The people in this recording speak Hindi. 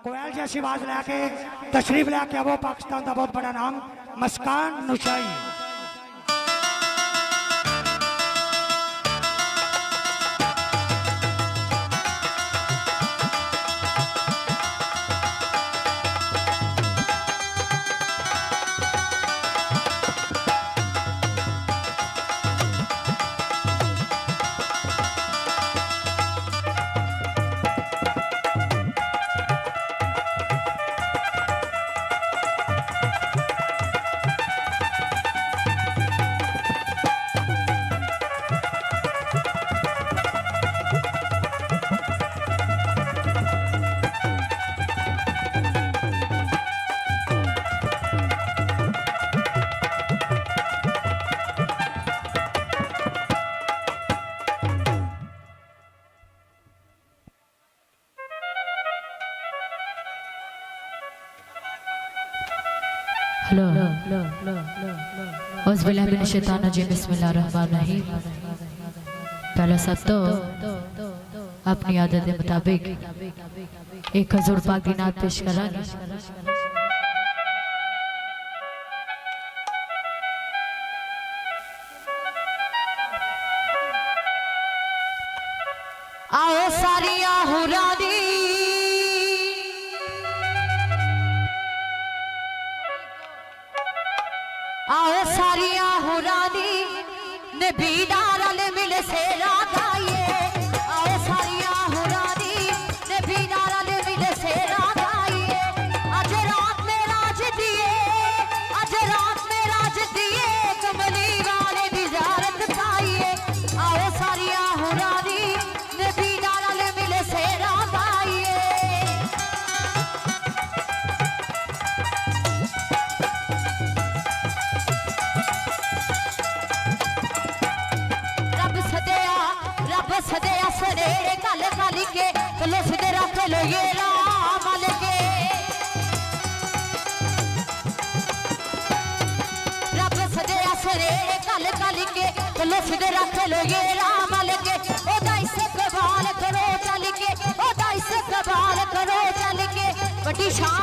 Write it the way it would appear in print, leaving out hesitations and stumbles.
कोयल जैसी आवाज लैके तशरीफ लैके वो पाकिस्तान का बहुत बड़ा नाम मुस्कान नुशाई। हेलो बिस्मिल्लाहिर्रहमानिर्रहीम। पहला सब तो अपनी आदत के मुताबिक एक हजूर पाक की नात पेश करांगे। आओ सारिया हुरानी आओ सारिया हुरानी नबी नाल मिल से राधाइए। आओ सारिया हुरानी नबी नाल मिल से राधाइए। आज रात में राज दिए, आज रात में राज दिए, कमली वाले दी ज़ियारत खाइए। आओ सारिया हुरानी नबी नाल मिल से राधाइए। सदया सरेरे कल कल के कलो सदे रख लो ये राम लगे। रब सदया सरेरे कल कल के कलो सदे रख लो ये राम लगे। ओ दाई से कबाल करो चल के, ओ दाई से कबाल करो चल के, बड़ी शान